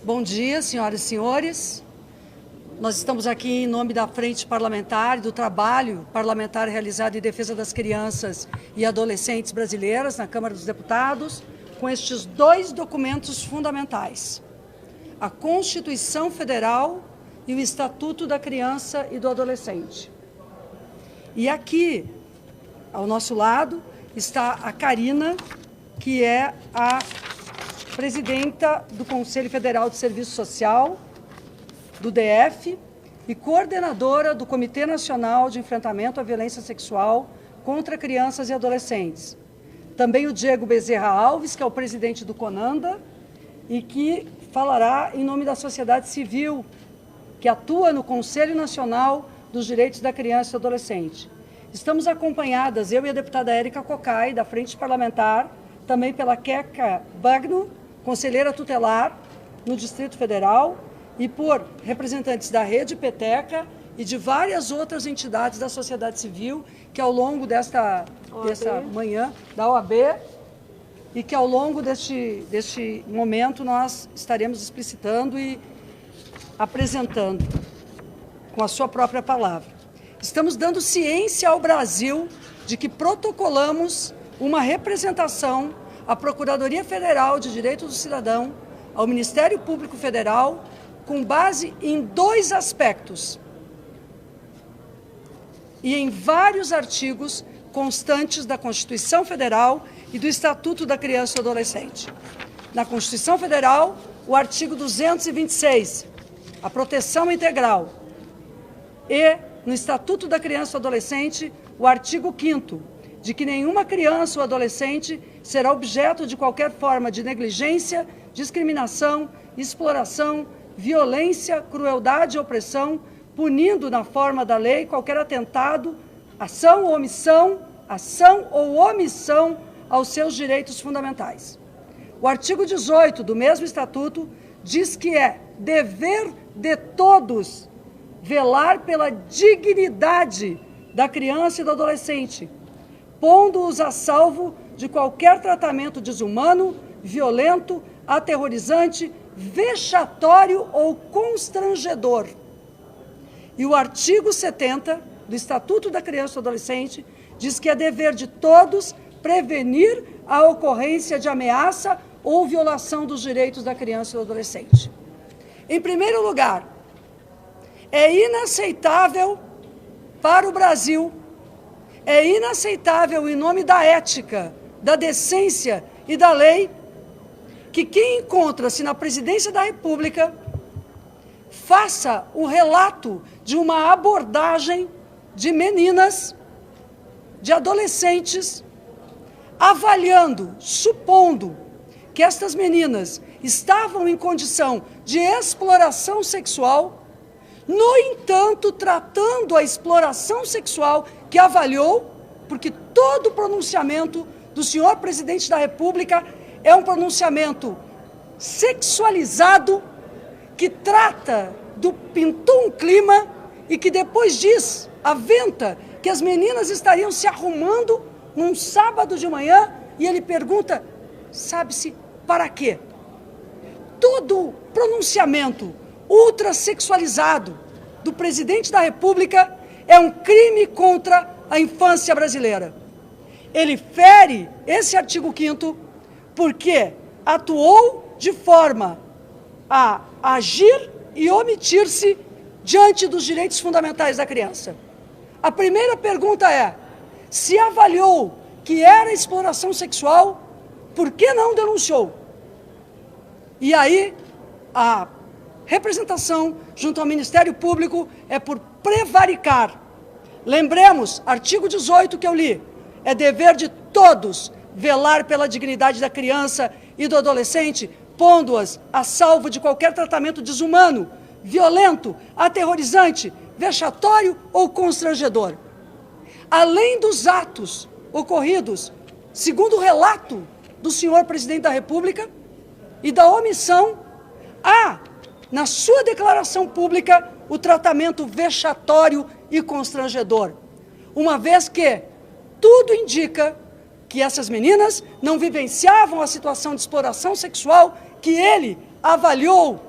Bom dia, senhoras e senhores. Nós estamos aqui em nome da Frente Parlamentar e do trabalho parlamentar realizado em defesa das crianças e adolescentes brasileiras na Câmara dos Deputados, com estes dois documentos fundamentais: a Constituição Federal e o Estatuto da Criança e do Adolescente. E aqui, ao nosso lado, está a Karina, que é a presidenta do Conselho Federal de Serviço Social, do DF, e coordenadora do Comitê Nacional de Enfrentamento à Violência Sexual contra Crianças e Adolescentes. Também o Diego Bezerra Alves, que é o presidente do CONANDA, e que falará em nome da sociedade civil, que atua no Conselho Nacional dos Direitos da Criança e do Adolescente. Estamos acompanhadas, eu e a deputada Érica Cocai, da Frente Parlamentar, também pela Queca Bagno, conselheira tutelar no Distrito Federal, e por representantes da Rede Peteca e de várias outras entidades da sociedade civil, que ao longo dessa manhã, da OAB, e que ao longo deste momento nós estaremos explicitando e apresentando com a sua própria palavra. Estamos dando ciência ao Brasil de que protocolamos uma representação à Procuradoria Federal de Direitos do Cidadão, ao Ministério Público Federal, com base em dois aspectos e em vários artigos constantes da Constituição Federal e do Estatuto da Criança e do Adolescente. Na Constituição Federal, o artigo 226, a proteção integral, e no Estatuto da Criança e do Adolescente, o artigo 5º, de que nenhuma criança ou adolescente será objeto de qualquer forma de negligência, discriminação, exploração, violência, crueldade e opressão, punindo na forma da lei qualquer atentado, ação ou omissão aos seus direitos fundamentais. O artigo 18 do mesmo Estatuto diz que é dever de todos velar pela dignidade da criança e do adolescente, pondo-os a salvo de qualquer tratamento desumano, violento, aterrorizante, vexatório ou constrangedor. E o artigo 70 do Estatuto da Criança e do Adolescente diz que é dever de todos prevenir a ocorrência de ameaça ou violação dos direitos da criança e do adolescente. Em primeiro lugar, é inaceitável para o Brasil, é inaceitável em nome da ética, da decência e da lei, que quem encontra-se na presidência da República faça o relato de uma abordagem de meninas, de adolescentes, avaliando, supondo que estas meninas estavam em condição de exploração sexual, no entanto, tratando a exploração sexual que avaliou, porque todo pronunciamento do senhor presidente da República é um pronunciamento sexualizado, que trata pintou um clima e que depois diz, aventa, que as meninas estariam se arrumando num sábado de manhã, e ele pergunta, sabe-se para quê? Todo pronunciamento ultrasexualizado do presidente da República é um crime contra a infância brasileira. Ele fere esse artigo 5º porque atuou de forma a agir e omitir-se diante dos direitos fundamentais da criança. A primeira pergunta é, se avaliou que era exploração sexual, por que não denunciou? E aí, a representação junto ao Ministério Público é por prevaricar. Lembremos, artigo 18 que eu li, é dever de todos velar pela dignidade da criança e do adolescente, pondo-as a salvo de qualquer tratamento desumano, violento, aterrorizante, vexatório ou constrangedor. Além dos atos ocorridos, segundo o relato do senhor presidente da República, e da omissão, há, na sua declaração pública, o tratamento vexatório e constrangedor, uma vez que tudo indica que essas meninas não vivenciavam a situação de exploração sexual que ele avaliou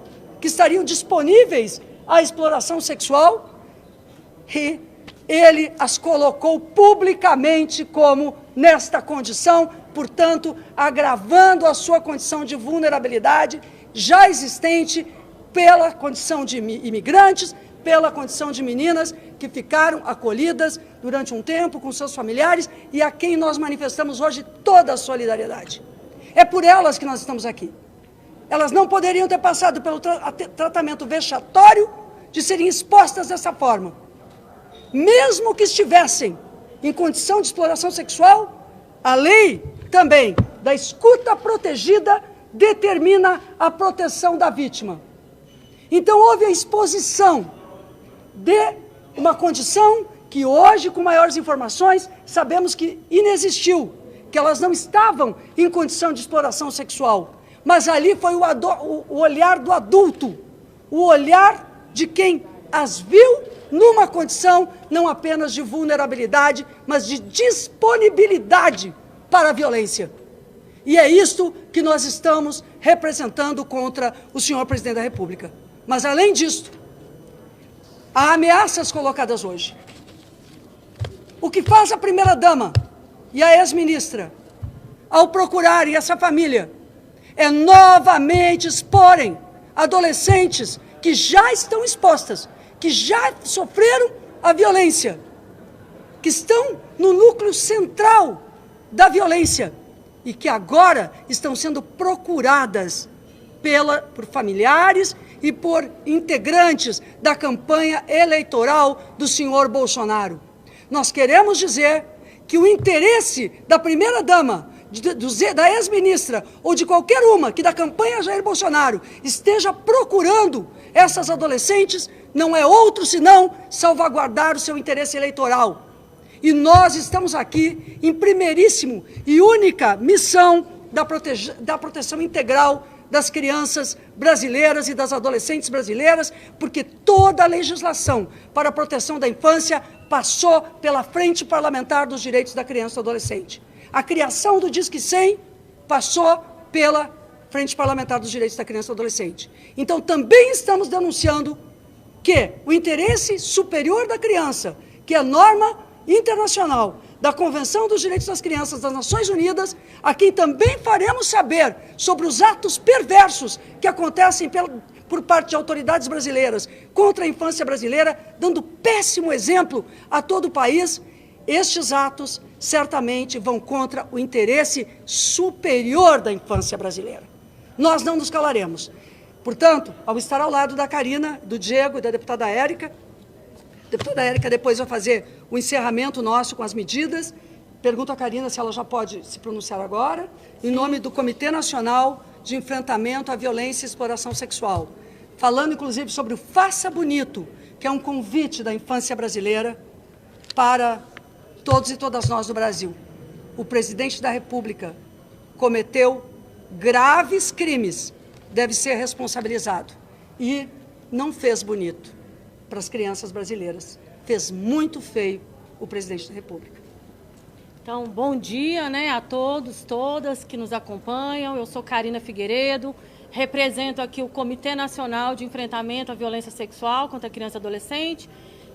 que estariam disponíveis à exploração sexual, e ele as colocou publicamente como nesta condição, portanto, agravando a sua condição de vulnerabilidade já existente pela condição de imigrantes, pela condição de meninas que ficaram acolhidas durante um tempo com seus familiares e a quem nós manifestamos hoje toda a solidariedade. É por elas que nós estamos aqui. Elas não poderiam ter passado pelo tratamento vexatório de serem expostas dessa forma. Mesmo que estivessem em condição de exploração sexual, a lei também da escuta protegida determina a proteção da vítima. Então houve a exposição de uma condição que hoje, com maiores informações, sabemos que inexistiu, que elas não estavam em condição de exploração sexual. Mas ali foi o olhar do adulto, o olhar de quem as viu numa condição não apenas de vulnerabilidade, mas de disponibilidade para a violência. E é isto que nós estamos representando contra o senhor presidente da República. Mas, além disto, há ameaças colocadas hoje. O que faz a primeira-dama e a ex-ministra, ao procurarem essa família, é novamente exporem adolescentes que já estão expostas, que já sofreram a violência, que estão no núcleo central da violência e que agora estão sendo procuradas por familiares e por integrantes da campanha eleitoral do senhor Bolsonaro. Nós queremos dizer que o interesse da primeira-dama, da ex-ministra ou de qualquer uma que da campanha Jair Bolsonaro esteja procurando essas adolescentes não é outro senão salvaguardar o seu interesse eleitoral. E nós estamos aqui em primeiríssimo e única missão da proteção integral das crianças brasileiras e das adolescentes brasileiras, porque toda a legislação para a proteção da infância passou pela Frente Parlamentar dos Direitos da Criança e do Adolescente. A criação do Disque 100 passou pela Frente Parlamentar dos Direitos da Criança e do Adolescente. Então, também estamos denunciando que o interesse superior da criança, que é norma internacional da Convenção dos Direitos das Crianças das Nações Unidas, a quem também faremos saber sobre os atos perversos que acontecem por parte de autoridades brasileiras contra a infância brasileira, dando péssimo exemplo a todo o país. Estes atos certamente vão contra o interesse superior da infância brasileira. Nós não nos calaremos. Portanto, ao estar ao lado da Karina, do Diego e da deputada Érica, a deputada Érica depois vai fazer o encerramento nosso com as medidas. Pergunto à Karina se ela já pode se pronunciar agora, em nome do Comitê Nacional de Enfrentamento à Violência e Exploração Sexual, falando inclusive sobre o Faça Bonito, que é um convite da infância brasileira para todos e todas nós do Brasil. O presidente da República cometeu graves crimes, deve ser responsabilizado, e não fez bonito para as crianças brasileiras. Fez muito feio o presidente da República. Então, bom dia, a todos, todas que nos acompanham. Eu sou Karina Figueiredo, represento aqui o Comitê Nacional de Enfrentamento à Violência Sexual contra a Criança e Adolescente,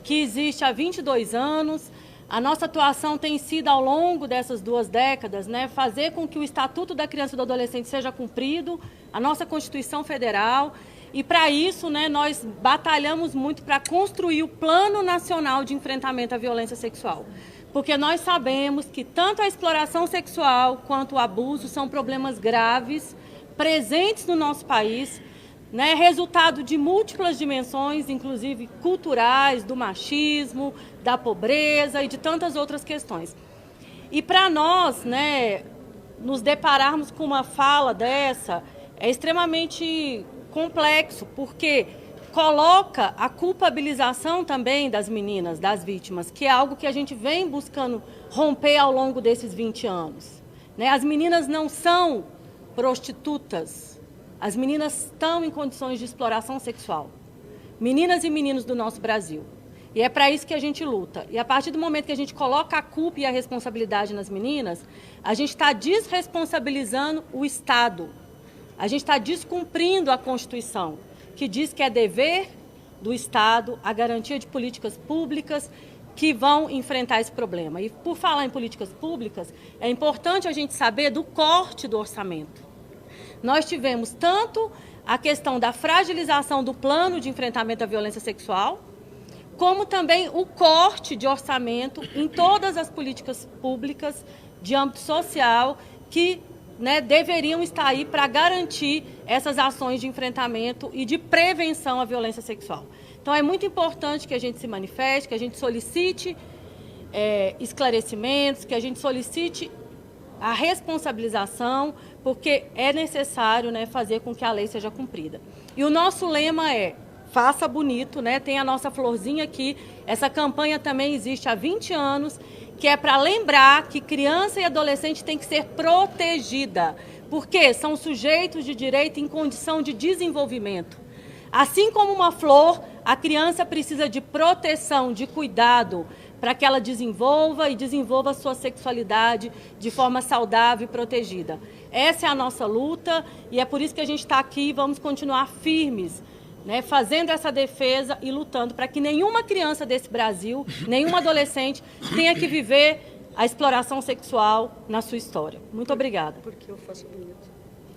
que existe há 22 anos. A nossa atuação tem sido, ao longo dessas 2 décadas, fazer com que o Estatuto da Criança e do Adolescente seja cumprido, a nossa Constituição Federal. E, para isso, nós batalhamos muito para construir o Plano Nacional de Enfrentamento à Violência Sexual. Porque nós sabemos que tanto a exploração sexual quanto o abuso são problemas graves, presentes no nosso país, resultado de múltiplas dimensões, inclusive culturais, do machismo, da pobreza e de tantas outras questões. E para nós, nos depararmos com uma fala dessa, é extremamente complexo, porque coloca a culpabilização também das meninas, das vítimas, que é algo que a gente vem buscando romper ao longo desses 20 anos. As meninas não são prostitutas, as meninas estão em condições de exploração sexual. Meninas e meninos do nosso Brasil. E é para isso que a gente luta. E a partir do momento que a gente coloca a culpa e a responsabilidade nas meninas, a gente está desresponsabilizando o Estado. A gente está descumprindo a Constituição, que diz que é dever do Estado a garantia de políticas públicas que vão enfrentar esse problema. E por falar em políticas públicas, é importante a gente saber do corte do orçamento. Nós tivemos tanto a questão da fragilização do plano de enfrentamento à violência sexual, como também o corte de orçamento em todas as políticas públicas de âmbito social que deveriam estar aí para garantir essas ações de enfrentamento e de prevenção à violência sexual. Então, é muito importante que a gente se manifeste, que a gente solicite esclarecimentos, que a gente solicite a responsabilização, porque é necessário fazer com que a lei seja cumprida. E o nosso lema é: faça bonito, tem a nossa florzinha aqui. Essa campanha também existe há 20 anos, que é para lembrar que criança e adolescente tem que ser protegida, porque são sujeitos de direito em condição de desenvolvimento. Assim como uma flor, a criança precisa de proteção, de cuidado, para que ela desenvolva sua sexualidade de forma saudável e protegida. Essa é a nossa luta e é por isso que a gente está aqui e vamos continuar firmes, fazendo essa defesa e lutando para que nenhuma criança desse Brasil, nenhum adolescente tenha que viver a exploração sexual na sua história. Muito obrigada. Porque o Faça Bonito.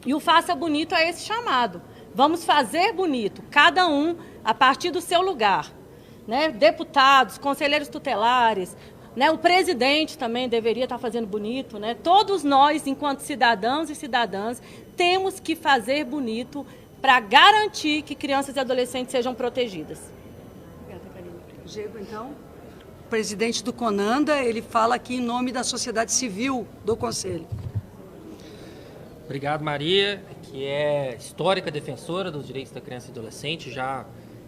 E o Faça Bonito é esse chamado. Vamos fazer bonito, cada um a partir do seu lugar. Deputados, conselheiros tutelares, o presidente também deveria estar fazendo bonito. Todos nós, enquanto cidadãos e cidadãs, temos que fazer bonito para garantir que crianças e adolescentes sejam protegidas. Obrigada, Karina. Diego, então, o presidente do CONANDA, ele fala aqui em nome da sociedade civil do Conselho. Obrigado, Maria, que é histórica defensora dos direitos da criança e adolescente, já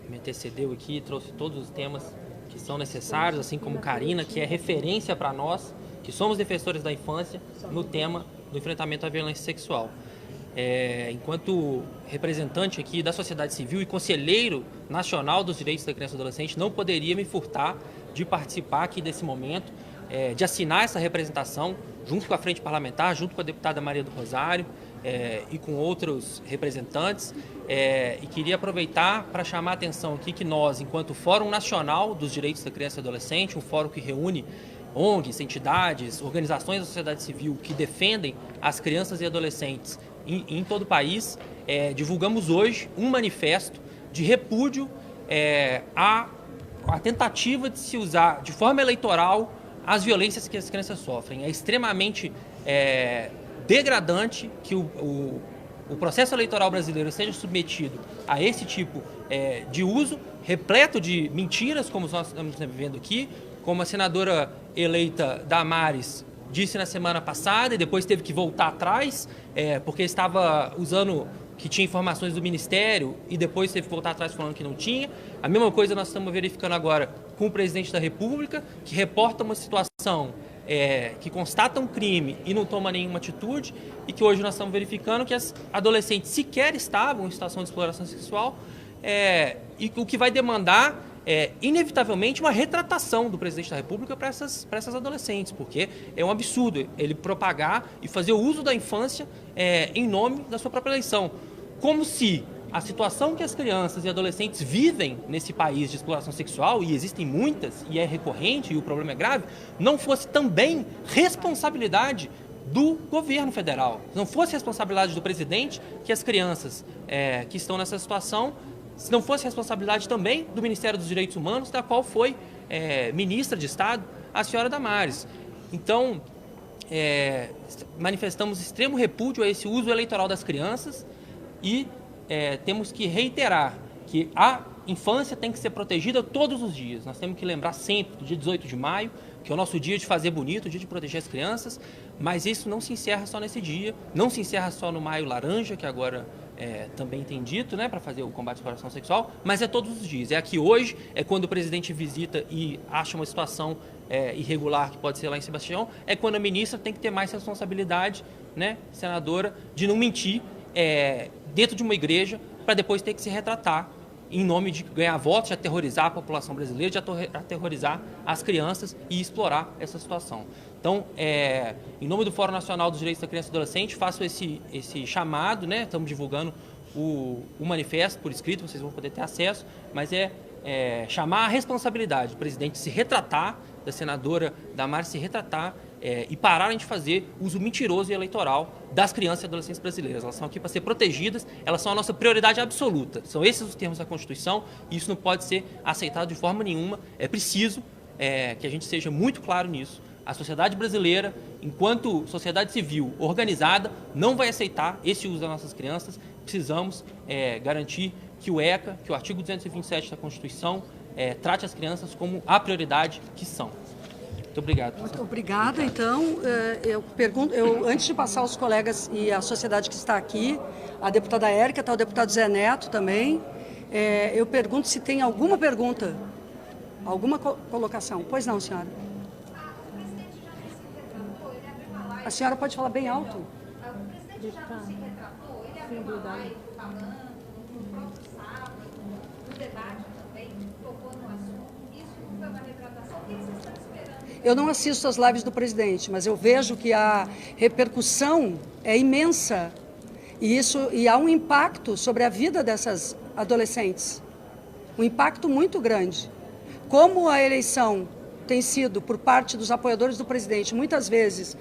me antecedeu aqui, trouxe todos os temas que são necessários, assim como Karina, que é referência para nós, que somos defensores da infância, no tema do enfrentamento à violência sexual. Enquanto representante aqui da sociedade civil e conselheiro nacional dos direitos da criança e adolescente, não poderia me furtar de participar aqui desse momento, de assinar essa representação, junto com a Frente Parlamentar, junto com a deputada Maria do Rosário e com outros representantes. E queria aproveitar para chamar a atenção aqui que nós, enquanto Fórum Nacional dos Direitos da Criança e Adolescente, um fórum que reúne ONGs, entidades, organizações da sociedade civil que defendem as crianças e adolescentes em todo o país, divulgamos hoje um manifesto de repúdio à tentativa de se usar de forma eleitoral as violências que as crianças sofrem. É extremamente degradante que o processo eleitoral brasileiro seja submetido a esse tipo de uso, repleto de mentiras, como nós estamos vivendo aqui, como a senadora eleita Damares disse na semana passada e depois teve que voltar atrás, porque estava usando que tinha informações do Ministério e depois teve que voltar atrás falando que não tinha. A mesma coisa nós estamos verificando agora com o presidente da República, que reporta uma situação que constata um crime e não toma nenhuma atitude, e que hoje nós estamos verificando que as adolescentes sequer estavam em situação de exploração sexual, e o que vai demandar inevitavelmente uma retratação do presidente da República para essas adolescentes, porque é um absurdo ele propagar e fazer o uso da infância em nome da sua própria eleição, como se a situação que as crianças e adolescentes vivem nesse país de exploração sexual, e existem muitas, e é recorrente, e o problema é grave, não fosse também responsabilidade do governo federal, não fosse responsabilidade do presidente que as crianças que estão nessa situação, se não fosse responsabilidade também do Ministério dos Direitos Humanos, da qual foi ministra de Estado a senhora Damares. Então, manifestamos extremo repúdio a esse uso eleitoral das crianças e temos que reiterar que a infância tem que ser protegida todos os dias. Nós temos que lembrar sempre do dia 18 de maio, que é o nosso dia de fazer bonito, o dia de proteger as crianças, mas isso não se encerra só nesse dia, não se encerra só no Maio Laranja, que agora também tem dito, para fazer o combate à exploração sexual, mas é todos os dias. É aqui hoje, é quando o presidente visita e acha uma situação irregular, que pode ser lá em Sebastião, é quando a ministra tem que ter mais responsabilidade, senadora, de não mentir dentro de uma igreja para depois ter que se retratar em nome de ganhar votos, de aterrorizar a população brasileira, de aterrorizar as crianças e explorar essa situação. Então, em nome do Fórum Nacional dos Direitos da Criança e Adolescente, faço esse chamado, estamos divulgando o manifesto por escrito, vocês vão poder ter acesso, mas chamar a responsabilidade do presidente se retratar, da senadora Damares se retratar e pararem de fazer uso mentiroso e eleitoral das crianças e adolescentes brasileiras. Elas são aqui para ser protegidas, elas são a nossa prioridade absoluta. São esses os termos da Constituição e isso não pode ser aceitado de forma nenhuma. É preciso que a gente seja muito claro nisso. A sociedade brasileira, enquanto sociedade civil organizada, não vai aceitar esse uso das nossas crianças. Precisamos garantir que o ECA, que o artigo 227 da Constituição, trate as crianças como a prioridade que são. Muito obrigado. Muito obrigada. Então, antes de passar aos colegas e à sociedade que está aqui, a deputada Érica, está o deputado Zé Neto também, eu pergunto se tem alguma pergunta, alguma colocação. Pois não, senhora. A senhora pode falar bem alto? O presidente já não se retratou, ele abriu uma live falando, no próprio sábado, no debate também, tocou no assunto. Isso não foi uma retratação? O que vocês estão esperando? Eu não assisto às lives do presidente, mas eu vejo que a repercussão é imensa e há um impacto sobre a vida dessas adolescentes, um impacto muito grande. Como a eleição tem sido, por parte dos apoiadores do presidente, muitas vezes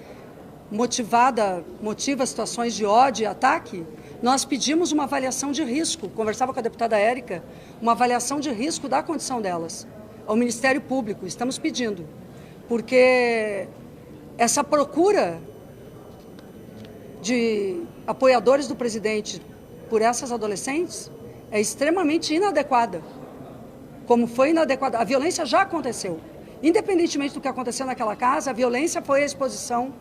motiva situações de ódio e ataque, nós pedimos uma avaliação de risco, conversava com a deputada Érica, uma avaliação de risco da condição delas, ao Ministério Público, estamos pedindo, porque essa procura de apoiadores do presidente por essas adolescentes é extremamente inadequada, como foi inadequada. A violência já aconteceu, independentemente do que aconteceu naquela casa, a violência foi a exposição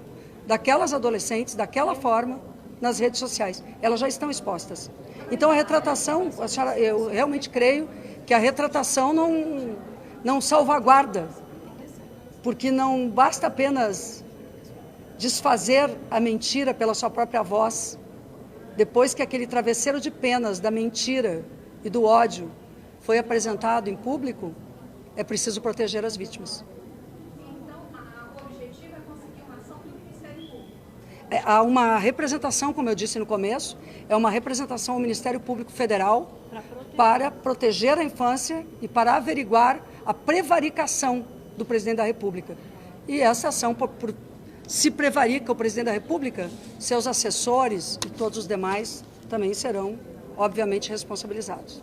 daquelas adolescentes, daquela forma, nas redes sociais. Elas já estão expostas. Então, a retratação, eu realmente creio que a retratação não salvaguarda, porque não basta apenas desfazer a mentira pela sua própria voz, depois que aquele travesseiro de penas da mentira e do ódio foi apresentado em público, é preciso proteger as vítimas. Há uma representação, como eu disse no começo, é uma representação ao Ministério Público Federal para proteger a infância e para averiguar a prevaricação do presidente da República. E essa ação, se prevarica o presidente da República, seus assessores e todos os demais também serão, obviamente, responsabilizados.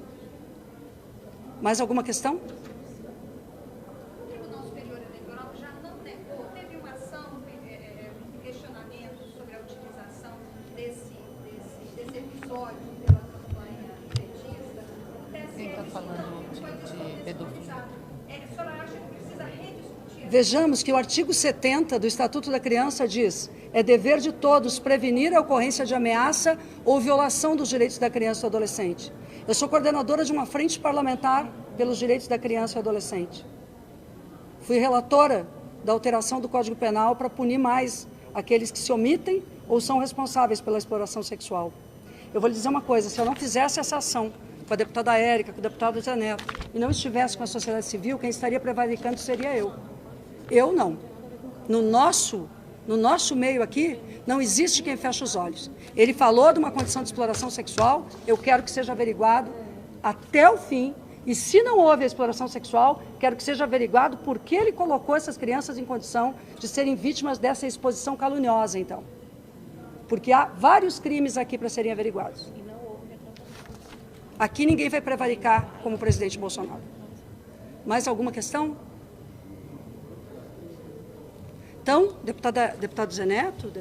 Mais alguma questão? Pela campanha petista, quem está falando de pedofilia? A senhora acha que precisa rediscutir? Vejamos que o artigo 70 do Estatuto da Criança diz: é dever de todos prevenir a ocorrência de ameaça ou violação dos direitos da criança e do adolescente. Eu sou coordenadora de uma frente parlamentar pelos direitos da criança e adolescente. Fui relatora da alteração do Código Penal para punir mais aqueles que se omitem ou são responsáveis pela exploração sexual. Eu vou lhe dizer uma coisa, se eu não fizesse essa ação com a deputada Érica, com o deputado Zé Neto, e não estivesse com a sociedade civil, quem estaria prevaricando seria eu. Eu não. No nosso meio aqui, não existe quem feche os olhos. Ele falou de uma condição de exploração sexual, eu quero que seja averiguado até o fim, e se não houve a exploração sexual, quero que seja averiguado por que ele colocou essas crianças em condição de serem vítimas dessa exposição caluniosa, então. Porque há vários crimes aqui para serem averiguados. Aqui ninguém vai prevaricar como o presidente Bolsonaro. Mais alguma questão? Então, deputado Zé Neto?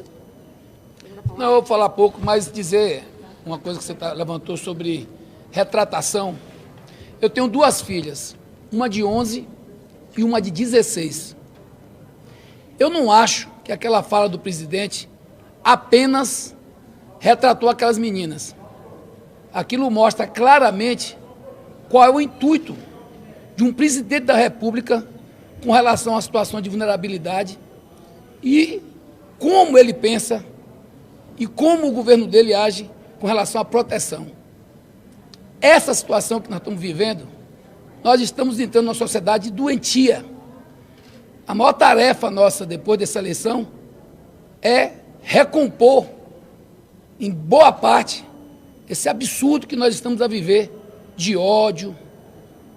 Não, eu vou falar pouco, mas dizer uma coisa que você levantou sobre retratação. Eu tenho duas filhas, uma de 11 e uma de 16. Eu não acho que aquela fala do presidente apenas retratou aquelas meninas. Aquilo mostra claramente qual é o intuito de um presidente da República com relação à situação de vulnerabilidade e como ele pensa e como o governo dele age com relação à proteção. Essa situação que nós estamos vivendo, nós estamos entrando numa sociedade doentia. A maior tarefa nossa depois dessa eleição é recompor, em boa parte, esse absurdo que nós estamos a viver, de ódio,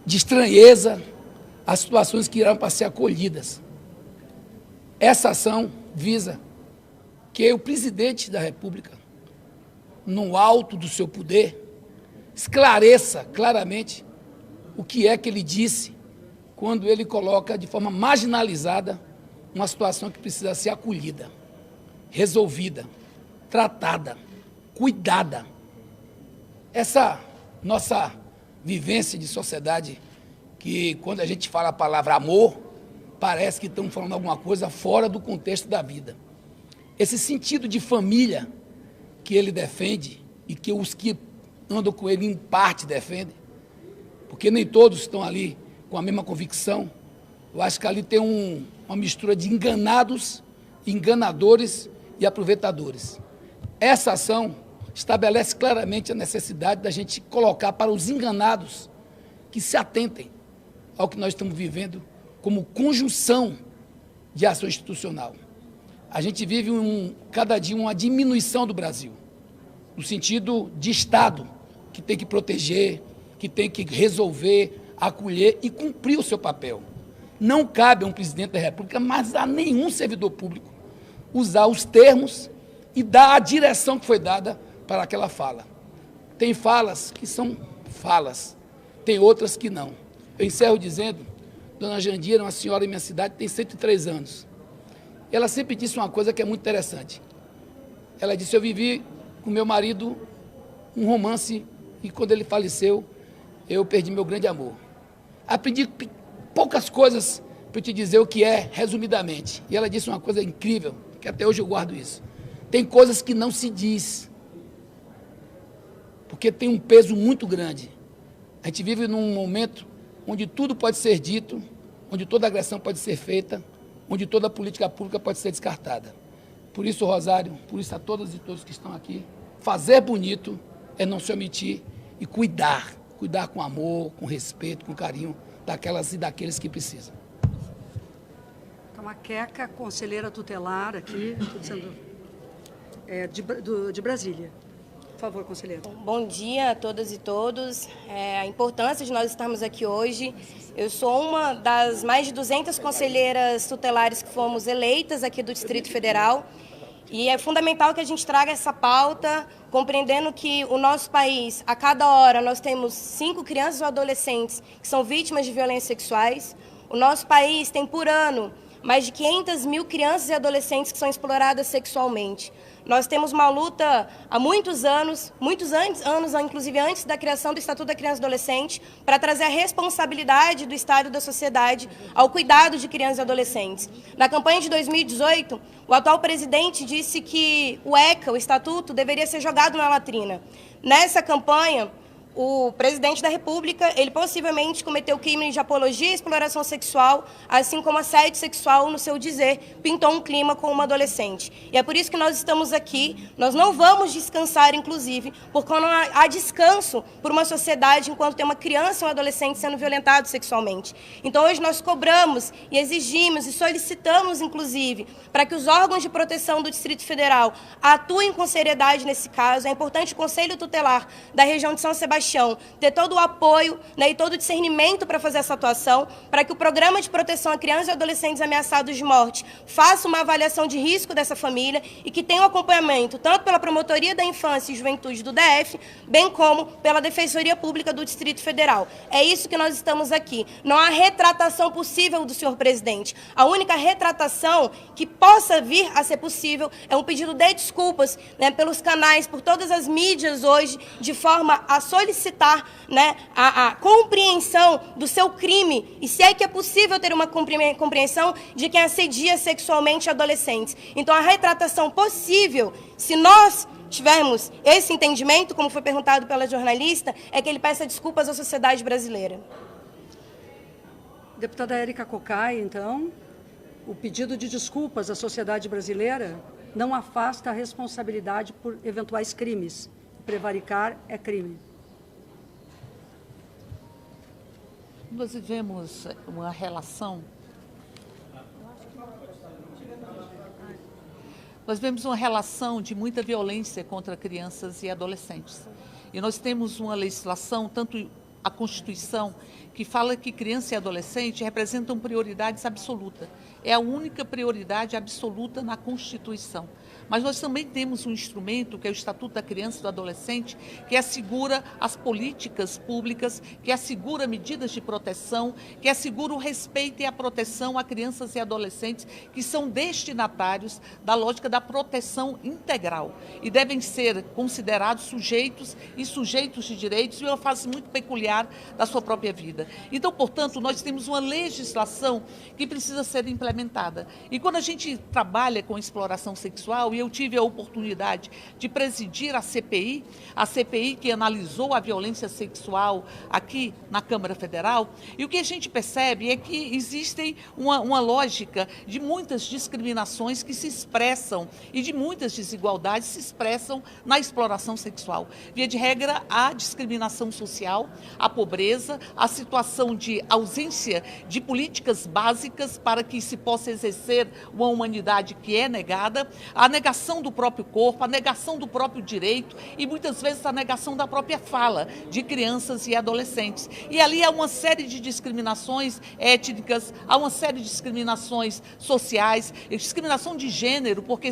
de estranheza, as situações que irão para ser acolhidas. Essa ação visa que o presidente da República, no alto do seu poder, esclareça claramente o que é que ele disse quando ele coloca de forma marginalizada uma situação que precisa ser acolhida, resolvida, tratada, cuidada. Essa nossa vivência de sociedade, que quando a gente fala a palavra amor, parece que estamos falando alguma coisa fora do contexto da vida. Esse sentido de família que ele defende e que os que andam com ele em parte defendem, porque nem todos estão ali com a mesma convicção. Eu acho que ali tem uma mistura de enganados, enganadores e aproveitadores. Essa ação estabelece claramente a necessidade da gente colocar para os enganados que se atentem ao que nós estamos vivendo como conjunção de ação institucional. A gente vive cada dia uma diminuição do Brasil, no sentido de Estado, que tem que proteger, que tem que resolver, acolher e cumprir o seu papel. Não cabe a um presidente da República, mas a nenhum servidor público, usar os termos e dar a direção que foi dada para aquela fala. Tem falas que são falas, tem outras que não. Eu encerro dizendo, dona Jandira, uma senhora em minha cidade, tem 103 anos. Ela sempre disse uma coisa que é muito interessante. Ela disse, eu vivi com meu marido um romance e quando ele faleceu, eu perdi meu grande amor. Aprendi poucas coisas para te dizer o que é, resumidamente. E ela disse uma coisa incrível, que até hoje eu guardo isso. Tem coisas que não se diz, porque tem um peso muito grande. A gente vive num momento onde tudo pode ser dito, onde toda agressão pode ser feita, onde toda política pública pode ser descartada. Por isso, Rosário, por isso a todas e todos que estão aqui, fazer bonito é não se omitir e cuidar com amor, com respeito, com carinho daquelas e daqueles que precisam. Então, a Queca, conselheira tutelar aqui, de Brasília. Por favor, conselheira. Bom dia a todas e todos. A importância de nós estarmos aqui hoje. Eu sou uma das mais de 200 conselheiras tutelares que fomos eleitas aqui do Distrito Federal. E é fundamental que a gente traga essa pauta, compreendendo que o nosso país, a cada hora, nós temos 5 crianças ou adolescentes que são vítimas de violências sexuais. O nosso país tem, por ano, mais de 500 mil crianças e adolescentes que são exploradas sexualmente. Nós temos uma luta há muitos anos, inclusive antes da criação do Estatuto da Criança e Adolescente, para trazer a responsabilidade do Estado e da sociedade ao cuidado de crianças e adolescentes. Na campanha de 2018, o atual presidente disse que o ECA, o Estatuto, deveria ser jogado na latrina. Nessa campanha, o presidente da República, ele possivelmente cometeu crime de apologia e exploração sexual, assim como assédio sexual, no seu dizer, pintou um clima com uma adolescente. E é por isso que nós estamos aqui, nós não vamos descansar, inclusive, porque não há descanso por uma sociedade enquanto tem uma criança ou um adolescente sendo violentado sexualmente. Então, hoje nós cobramos e exigimos e solicitamos, inclusive, para que os órgãos de proteção do Distrito Federal atuem com seriedade nesse caso. É importante o Conselho Tutelar da região de São Sebastião ter todo o apoio, né, e todo o discernimento para fazer essa atuação, para que o Programa de Proteção a Crianças e Adolescentes Ameaçados de Morte faça uma avaliação de risco dessa família e que tenha um acompanhamento tanto pela Promotoria da Infância e Juventude do DF, bem como pela Defensoria Pública do Distrito Federal. É isso que nós estamos aqui. Não há retratação possível do senhor presidente. A única retratação que possa vir a ser possível é um pedido de desculpas, né, pelos canais, por todas as mídias hoje, de forma a solicitar, né, a compreensão do seu crime, e se é que é possível ter uma compreensão de quem assedia sexualmente adolescentes. Então, a retratação possível, se nós tivermos esse entendimento, como foi perguntado pela jornalista, é que ele peça desculpas à sociedade brasileira. Deputada Érica Cocai, então, o pedido de desculpas à sociedade brasileira não afasta a responsabilidade por eventuais crimes. Prevaricar é crime. Nós vivemos uma relação de muita violência contra crianças e adolescentes. E nós temos uma legislação, tanto a Constituição, que fala que criança e adolescente representam prioridades absolutas. É a única prioridade absoluta na Constituição. Mas nós também temos um instrumento, que é o Estatuto da Criança e do Adolescente, que assegura as políticas públicas, que assegura medidas de proteção, que assegura o respeito e a proteção a crianças e adolescentes que são destinatários da lógica da proteção integral e devem ser considerados sujeitos e sujeitos de direitos em uma fase muito peculiar da sua própria vida. Então, portanto, nós temos uma legislação que precisa ser implementada. E quando a gente trabalha com exploração sexual, e eu tive a oportunidade de presidir a CPI que analisou a violência sexual aqui na Câmara Federal, e o que a gente percebe é que existem uma lógica de muitas discriminações que se expressam e de muitas desigualdades se expressam na exploração sexual. Via de regra, a discriminação social, a pobreza, a situação de ausência de políticas básicas para que se possa exercer uma humanidade que é negada, a negação do próprio corpo, a negação do próprio direito e muitas vezes a negação da própria fala de crianças e adolescentes. E ali há uma série de discriminações étnicas, há uma série de discriminações sociais, discriminação de gênero, porque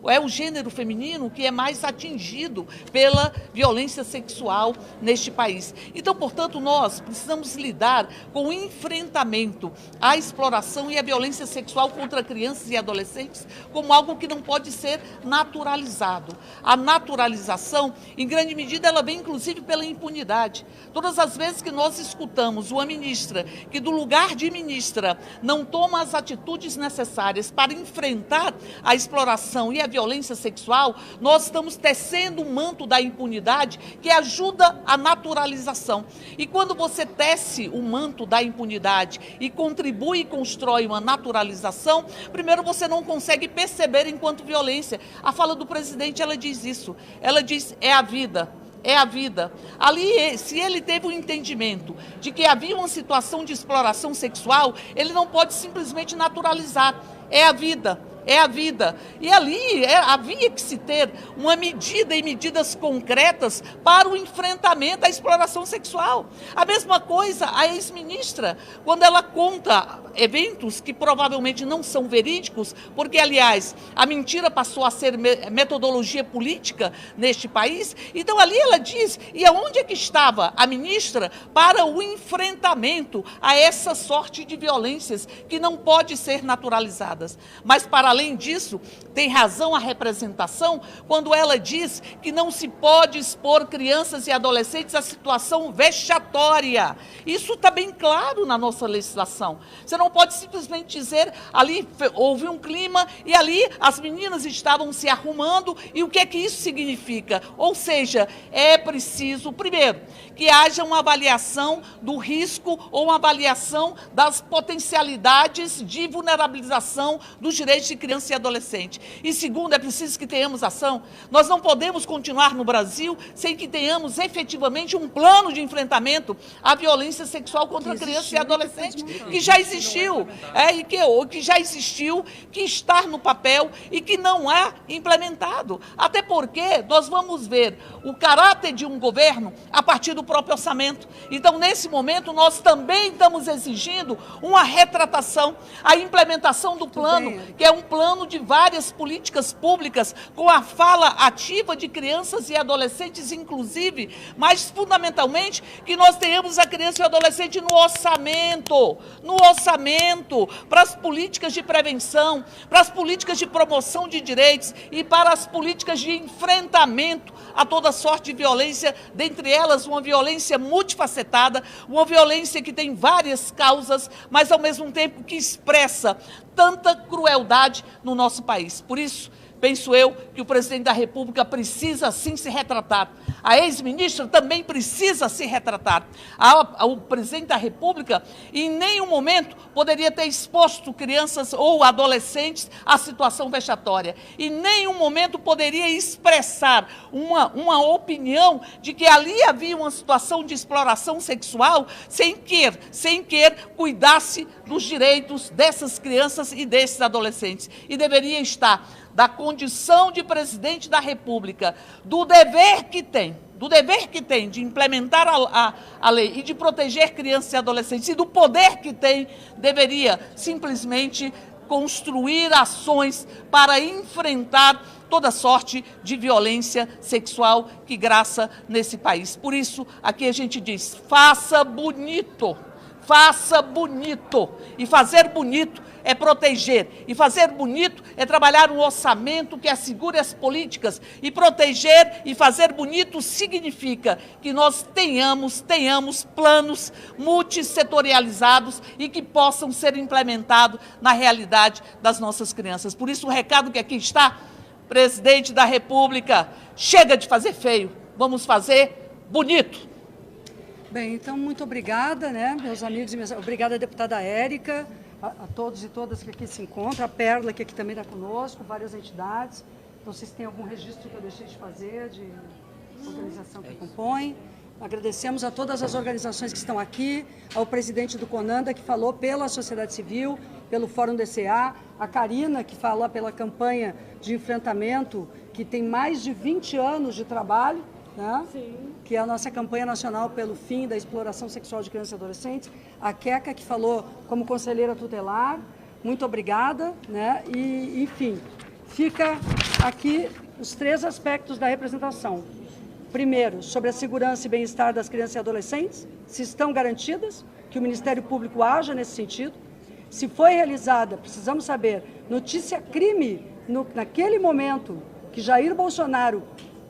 é o gênero feminino que é mais atingido pela violência sexual neste país. Então, portanto, nós precisamos lidar com o enfrentamento à exploração e à violência sexual contra crianças e adolescentes como algo que não pode ser naturalizado. A naturalização, em grande medida, ela vem inclusive pela impunidade. Todas as vezes que nós escutamos uma ministra que do lugar de ministra não toma as atitudes necessárias para enfrentar a exploração e a violência sexual, nós estamos tecendo um manto da impunidade que ajuda a naturalização. E quando você tece o manto da impunidade e contribui e constrói uma naturalização, primeiro você não consegue perceber enquanto violência. A fala do presidente, ela diz isso. Ela diz, é a vida. É a vida. Ali, se ele teve um entendimento de que havia uma situação de exploração sexual, ele não pode simplesmente naturalizar. É a vida. É a vida. E ali havia que se ter uma medida e medidas concretas para o enfrentamento à exploração sexual. A mesma coisa a ex-ministra, quando ela conta eventos que provavelmente não são verídicos, porque, aliás, a mentira passou a ser metodologia política neste país. Então, ali ela diz, e aonde é que estava a ministra para o enfrentamento a essa sorte de violências que não pode ser naturalizadas. Mas, para além disso, tem razão a representação quando ela diz que não se pode expor crianças e adolescentes à situação vexatória. Isso está bem claro na nossa legislação. Você não pode simplesmente dizer, ali houve um clima e ali as meninas estavam se arrumando, e o que é que isso significa? Ou seja, é preciso, primeiro, que haja uma avaliação do risco ou uma avaliação das potencialidades de vulnerabilização dos direitos de criança e adolescente. E segundo, é preciso que tenhamos ação. Nós não podemos continuar no Brasil sem que tenhamos efetivamente um plano de enfrentamento à violência sexual contra criança e adolescente, que já existiu, que já existiu, que está no papel e que não é implementado. Até porque nós vamos ver o caráter de um governo a partir do próprio orçamento. Então, nesse momento, nós também estamos exigindo uma retratação, a implementação do plano, que é um plano de várias políticas públicas com a fala ativa de crianças e adolescentes, inclusive, mas fundamentalmente que nós tenhamos a criança e o adolescente no orçamento, para as políticas de prevenção, para as políticas de promoção de direitos e para as políticas de enfrentamento a toda sorte de violência, dentre elas uma violência multifacetada, uma violência que tem várias causas, mas ao mesmo tempo que expressa tanta crueldade no nosso país. Por isso, penso eu que o presidente da República precisa sim se retratar. A ex-ministra também precisa se retratar. O presidente da República em nenhum momento poderia ter exposto crianças ou adolescentes à situação vexatória. Em nenhum momento poderia expressar uma opinião de que ali havia uma situação de exploração sexual sem que cuidasse dos direitos dessas crianças e desses adolescentes. E deveria estar da condição de presidente da República, do dever que tem do dever que tem de implementar a lei e de proteger crianças e adolescentes e do poder que tem, deveria simplesmente construir ações para enfrentar toda sorte de violência sexual que graça nesse país. Por isso, aqui a gente diz, faça bonito. Faça bonito. E fazer bonito é proteger. E fazer bonito é trabalhar um orçamento que assegure as políticas. E proteger e fazer bonito significa que nós tenhamos planos multissetorializados e que possam ser implementados na realidade das nossas crianças. Por isso, o recado que aqui está, presidente da República, chega de fazer feio. Vamos fazer bonito. Bem, então, muito obrigada, né, meus amigos e minhas... Obrigada, deputada Érica, a todos e todas que aqui se encontram, a Perla, que aqui também está conosco, várias entidades. Não sei se tem algum registro que eu deixei de fazer, de organização que compõe. Agradecemos a todas as organizações que estão aqui, ao presidente do CONANDA, que falou pela sociedade civil, pelo Fórum DCA, a Karina, que fala pela campanha de enfrentamento, que tem mais de 20 anos de trabalho, né? Sim. Que é a nossa campanha nacional pelo fim da exploração sexual de crianças e adolescentes, a Queca, que falou como conselheira tutelar, muito obrigada, né? E, enfim, fica aqui os 3 aspectos da representação. Primeiro, sobre a segurança e bem-estar das crianças e adolescentes, se estão garantidas, que o Ministério Público haja nesse sentido. Se foi realizada, precisamos saber, notícia-crime naquele momento que Jair Bolsonaro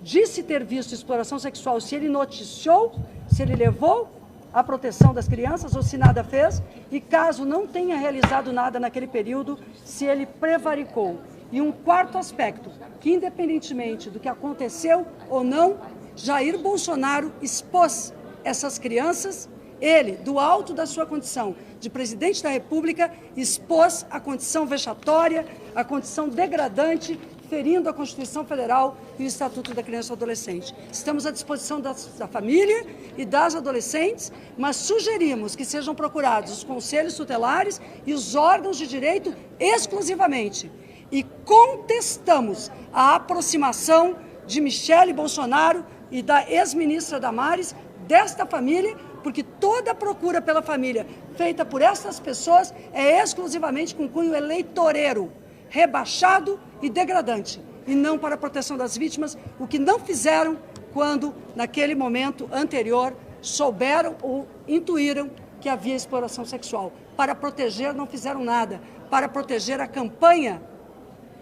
disse ter visto exploração sexual, se ele noticiou, se ele levou à proteção das crianças ou se nada fez, e caso não tenha realizado nada naquele período, se ele prevaricou. E um quarto aspecto, que independentemente do que aconteceu ou não, Jair Bolsonaro expôs essas crianças, ele, do alto da sua condição de presidente da República, expôs a condição vexatória, a condição degradante, ferindo a Constituição Federal e o Estatuto da Criança e do Adolescente. Estamos à disposição da família e das adolescentes, mas sugerimos que sejam procurados os conselhos tutelares e os órgãos de direito exclusivamente. E contestamos a aproximação de Michele Bolsonaro e da ex-ministra Damares desta família, porque toda a procura pela família feita por essas pessoas é exclusivamente com cunho eleitoreiro, rebaixado e degradante, e não para a proteção das vítimas, o que não fizeram quando, naquele momento anterior, souberam ou intuíram que havia exploração sexual. Para proteger, não fizeram nada. Para proteger a campanha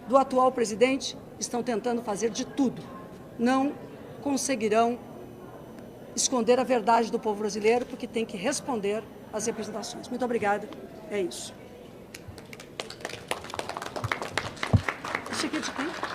do atual presidente, estão tentando fazer de tudo. Não conseguirão esconder a verdade do povo brasileiro, porque tem que responder às representações. Muito obrigada. É isso. Isso aqui é de quem?